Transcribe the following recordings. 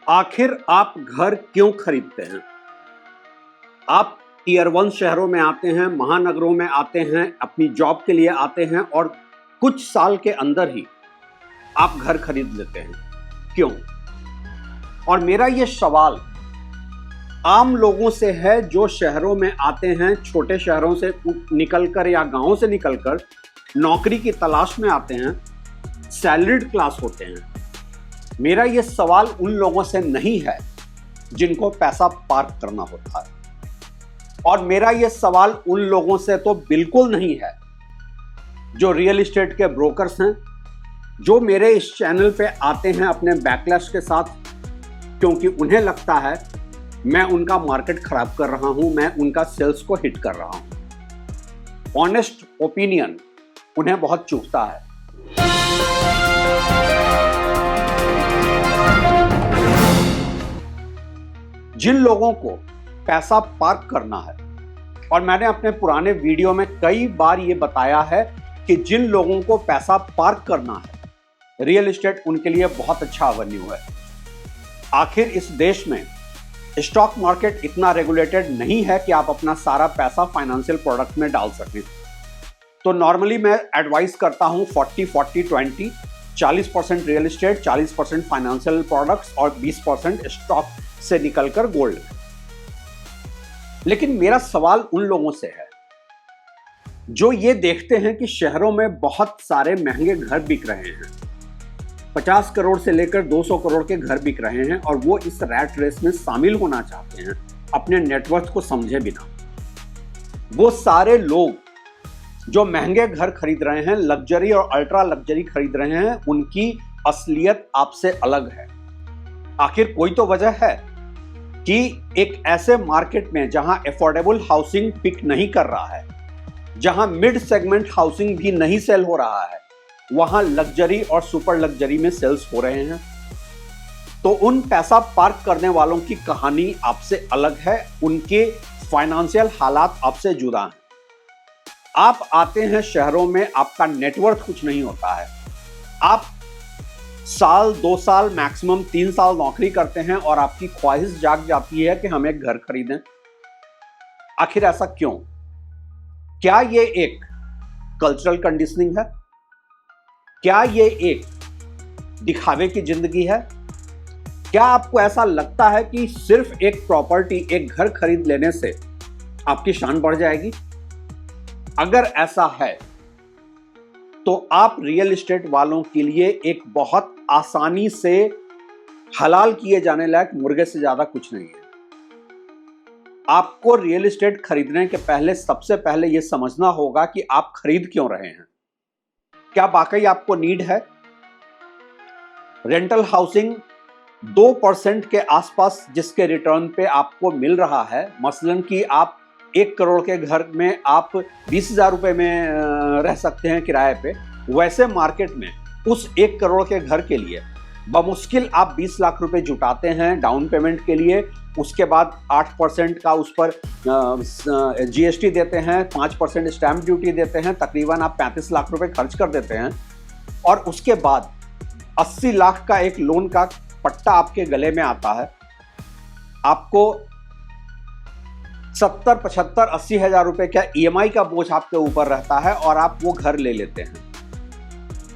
आखिर आप घर क्यों खरीदते हैं? आप टियर 1 शहरों में आते हैं, महानगरों में आते हैं, अपनी जॉब के लिए आते हैं और कुछ साल के अंदर ही आप घर खरीद लेते हैं। क्यों? और मेरा ये सवाल आम लोगों से है जो शहरों में आते हैं, छोटे शहरों से निकलकर या गांवों से निकलकर नौकरी की तलाश में आते हैं, सैलरीड क्लास होते हैं। मेरा ये सवाल उन लोगों से नहीं है जिनको पैसा पार्क करना होता है, और मेरा ये सवाल उन लोगों से तो बिल्कुल नहीं है जो रियल एस्टेट के ब्रोकर्स हैं, जो मेरे इस चैनल पे आते हैं अपने बैकलैश के साथ, क्योंकि उन्हें लगता है मैं उनका मार्केट खराब कर रहा हूं, मैं उनका सेल्स को हिट कर रहा हूं। ऑनेस्ट ओपिनियन उन्हें बहुत चुभता है। जिन लोगों को पैसा पार्क करना है, और मैंने अपने पुराने वीडियो में कई बार ये बताया है कि जिन लोगों को पैसा पार्क करना है, रियल एस्टेट उनके लिए बहुत अच्छा एवेन्यू है। आखिर इस देश में स्टॉक मार्केट इतना रेगुलेटेड नहीं है कि आप अपना सारा पैसा फाइनेंशियल प्रोडक्ट में डाल सकें। तो नॉर्मली मैं एडवाइस करता हूं 40-40-20, 40% रियल एस्टेट, 40% फाइनेंशियल प्रोडक्ट्स और 20% स्टॉक से निकलकर गोल्ड। लेकिन मेरा सवाल उन लोगों से है जो ये देखते हैं कि शहरों में बहुत सारे महंगे घर बिक रहे हैं, 50 करोड़ से लेकर 200 करोड़ के घर बिक रहे हैं, और वो इस रैट रेस में शामिल होना चाहते हैं अपने नेटवर्थ को समझे बिना। वो सारे लोग जो महंगे घर खरीद रहे हैं, लग्जरी और अल्ट्रा लग्जरी खरीद रहे हैं, उनकी असलियत आपसे अलग है। आखिर कोई तो वजह है कि एक ऐसे मार्केट में जहां अफोर्डेबल हाउसिंग पिक नहीं कर रहा है, जहां मिड सेगमेंट हाउसिंग भी नहीं सेल हो रहा है, वहां लग्जरी और सुपर लग्जरी में सेल्स हो रहे हैं। तो उन पैसा पार्क करने वालों की कहानी आपसे अलग है, उनके फाइनेंशियल हालात आपसे जुदा हैं। आप आते हैं शहरों में, आपका नेटवर्थ कुछ नहीं होता है, आप साल 2 साल मैक्सिमम 3 साल नौकरी करते हैं और आपकी ख्वाहिश जाग जाती है कि हम एक घर खरीदें। आखिर ऐसा क्यों? क्या ये एक कल्चरल कंडीशनिंग है? क्या ये एक दिखावे की जिंदगी है? क्या आपको ऐसा लगता है कि सिर्फ एक प्रॉपर्टी, एक घर खरीद लेने से आपकी शान बढ़ जाएगी? अगर ऐसा है तो आप रियल एस्टेट वालों के लिए एक बहुत आसानी से हलाल किए जाने लायक मुर्गे से ज्यादा कुछ नहीं है। आपको रियल एस्टेट खरीदने के पहले सबसे पहले यह समझना होगा कि आप खरीद क्यों रहे हैं। क्या वाकई आपको नीड है? रेंटल हाउसिंग 2% के आसपास जिसके रिटर्न पे आपको मिल रहा है, मसलन कि आप 1 करोड़ के घर में आप 20,000 रुपए में रह सकते हैं किराए पे, वैसे मार्केट में उस 1 करोड़ के घर के लिए बमुश्किल आप 20 लाख रुपए जुटाते हैं डाउन पेमेंट के लिए। उसके बाद 8% का उस पर जीएसटी देते हैं, 5% स्टैंप ड्यूटी देते हैं, तकरीबन आप 35 लाख रुपए खर्च कर देते हैं, और उसके बाद 80 लाख का एक लोन का पट्टा आपके गले में आता है। आपको 70, 75, 80 हजार रुपए का ईएमआई का बोझ आपके ऊपर रहता है और आप वो घर ले लेते हैं।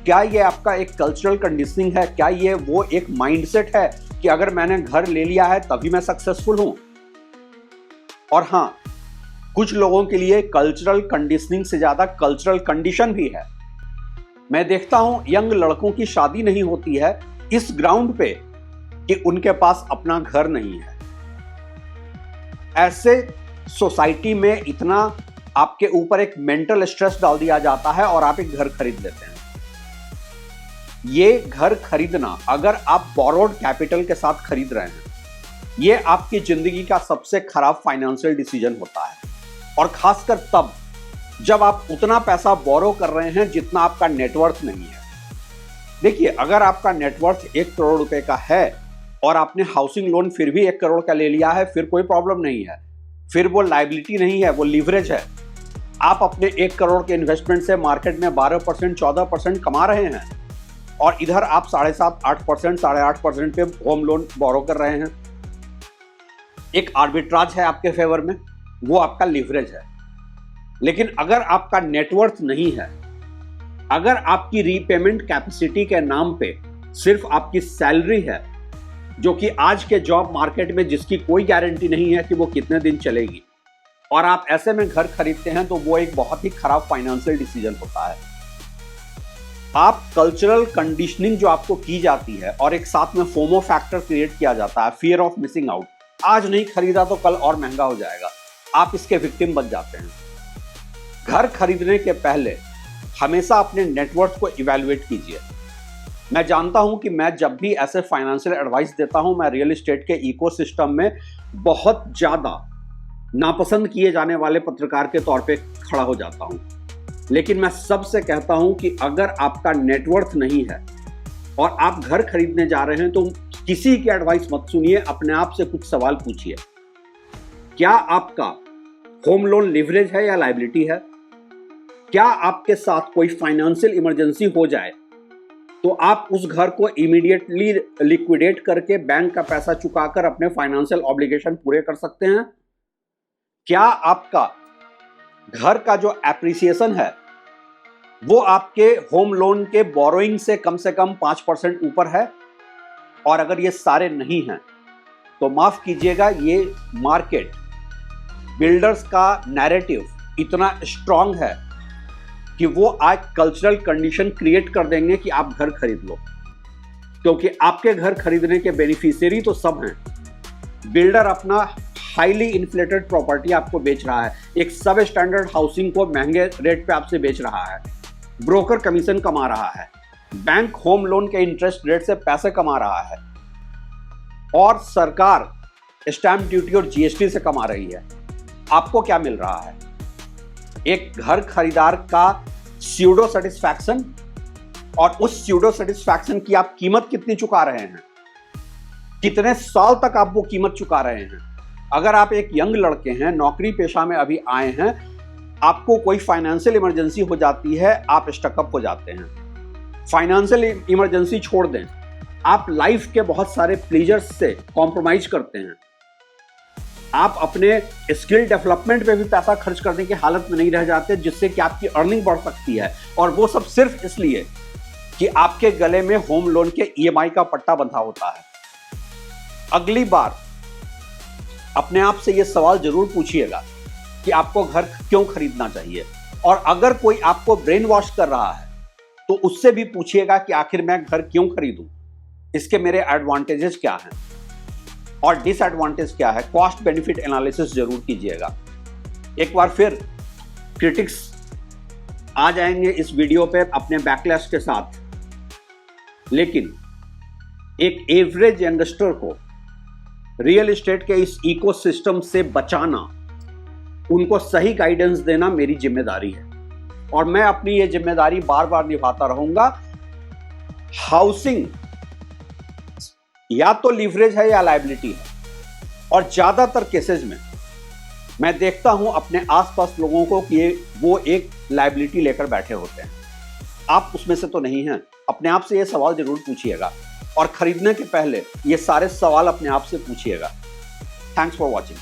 क्या ये आपका एक कल्चरल कंडीशनिंग है? क्या ये वो एक माइंडसेट है कि अगर मैंने घर ले लिया है तभी मैं सक्सेसफुल हूं? और हां, कुछ लोगों के लिए कल्चरल कंडीशनिंग से ज्यादा कल्चरल कंडीशन भी है। मैं देखता हूं यंग लड़कों की शादी नहीं होती है इस ग्राउंड पे कि उनके पास अपना घर नहीं है। ऐसे सोसाइटी में इतना आपके ऊपर एक मेंटल स्ट्रेस डाल दिया जाता है और आप एक घर खरीद लेते हैं। ये घर खरीदना, अगर आप बोरोड कैपिटल के साथ खरीद रहे हैं, ये आपकी जिंदगी का सबसे खराब फाइनेंशियल डिसीजन होता है, और खासकर तब जब आप उतना पैसा बोरो कर रहे हैं जितना आपका नेटवर्थ नहीं है। देखिए, अगर आपका नेटवर्थ 1 करोड़ रुपए का है और आपने हाउसिंग लोन फिर भी 1 करोड़ का ले लिया है, फिर कोई प्रॉब्लम नहीं है, फिर वो लायबिलिटी नहीं है, वो लीवरेज है। आप अपने 1 करोड़ के इन्वेस्टमेंट से मार्केट में 12%, 14% कमा रहे हैं। और इधर आप 7.5-8%, 8.5% पे होम लोन बोरो कर रहे हैं। एक आर्बिट्राज है आपके फेवर में, वो आपका लीवरेज है। लेकिन अगर आपका नेटवर्थ नहीं है, अगर आपकी रीपेमेंट कैपेसिटी के नाम पे सिर्फ आपकी सैलरी है, जो कि आज के जॉब मार्केट में जिसकी कोई गारंटी नहीं है कि वो कितने दिन चलेगी, और आप ऐसे में घर खरीदते हैं, तो वो एक बहुत ही खराब फाइनेंशियल डिसीजन होता है। आप कल्चरल कंडीशनिंग जो आपको की जाती है और एक साथ में फोमो फैक्टर क्रिएट किया जाता है, फियर ऑफ मिसिंग आउट, आज नहीं खरीदा तो कल और महंगा हो जाएगा, आप इसके विक्टिम बन जाते हैं। घर खरीदने के पहले हमेशा अपने नेटवर्थ को इवैल्यूएट कीजिए। मैं जानता हूं कि मैं जब भी ऐसे फाइनेंशियल एडवाइस देता हूं, मैं रियल एस्टेट के इकोसिस्टम में बहुत ज्यादा नापसंद किए जाने वाले पत्रकार के तौर पे खड़ा हो जाता हूं। लेकिन मैं सबसे कहता हूं कि अगर आपका नेटवर्थ नहीं है और आप घर खरीदने जा रहे हैं, तो किसी की एडवाइस मत सुनिए, अपने आप से कुछ सवाल पूछिए। क्या आपका होम लोन लिवरेज है या लायबिलिटी है? क्या आपके साथ कोई फाइनेंशियल इमरजेंसी हो जाए तो आप उस घर को इमीडिएटली लिक्विडेट करके बैंक का पैसा चुकाकर अपने फाइनेंशियल ऑब्लिगेशन पूरे कर सकते हैं? क्या आपका घर का जो एप्रिसिएशन है वो आपके होम लोन के बोरोइंग से कम 5% ऊपर है? और अगर ये सारे नहीं हैं, तो माफ कीजिएगा, ये मार्केट बिल्डर्स का नैरेटिव इतना स्ट्रांग है कि वो आज कल्चरल कंडीशन क्रिएट कर देंगे कि आप घर खरीद लो, क्योंकि आपके घर खरीदने के बेनिफिशियरी तो सब हैं। बिल्डर अपना हाईली इन्फ्लेटेड प्रॉपर्टी आपको बेच रहा है, एक सब स्टैंडर्ड हाउसिंग को महंगे रेट पे आपसे बेच रहा है, ब्रोकर कमीशन कमा रहा है, बैंक होम लोन के इंटरेस्ट रेट से पैसे कमा रहा है, और सरकार स्टैंप ड्यूटी और जीएसटी से कमा रही है। आपको क्या मिल रहा है? एक घर खरीदार का स्यूडो सेटिस्फैक्शन, और उस स्यूडो सेटिस्फैक्शन की आप कीमत कितनी चुका रहे हैं? कितने साल तक आप वो कीमत चुका रहे हैं? अगर आप एक यंग लड़के हैं, नौकरी पेशा में अभी आए हैं, आपको कोई फाइनेंशियल इमरजेंसी हो जाती है, आप स्टकअप हो जाते हैं। फाइनेंशियल इमरजेंसी छोड़ दें, आप लाइफ के बहुत सारे प्लेजर्स से कॉम्प्रोमाइज करते हैं। आप अपने स्किल डेवलपमेंट पे भी पैसा खर्च करने की हालत में नहीं रह जाते, जिससे कि आपकी अर्निंग बढ़ सकती है, और वो सब सिर्फ इसलिए कि आपके गले में होम लोन के ईएमआई का पट्टा बंधा होता है। अगली बार अपने आप से ये सवाल जरूर पूछिएगा कि आपको घर क्यों खरीदना चाहिए, और अगर कोई आपको ब्रेन वॉश कर रहा है तो उससे भी पूछिएगा कि आखिर मैं घर क्यों खरीदूं, इसके मेरे एडवांटेजेस क्या हैं और डिसएडवांटेज क्या है। कॉस्ट बेनिफिट एनालिसिस जरूर कीजिएगा। एक बार फिर क्रिटिक्स आ जाएंगे इस वीडियो पे अपने बैकलैश के साथ, लेकिन एक एवरेज यंगस्टर को रियल एस्टेट के इस इकोसिस्टम से बचाना, उनको सही गाइडेंस देना मेरी जिम्मेदारी है, और मैं अपनी ये जिम्मेदारी बार बार निभाता रहूंगा। हाउसिंग या तो लीवरेज है या लायबिलिटी है, और ज्यादातर केसेस में मैं देखता हूं अपने आसपास लोगों को कि वो एक लायबिलिटी लेकर बैठे होते हैं। आप उसमें से तो नहीं हैं। अपने आप से ये सवाल जरूर पूछिएगा, और खरीदने के पहले ये सारे सवाल अपने आप से पूछिएगा। Thanks for watching.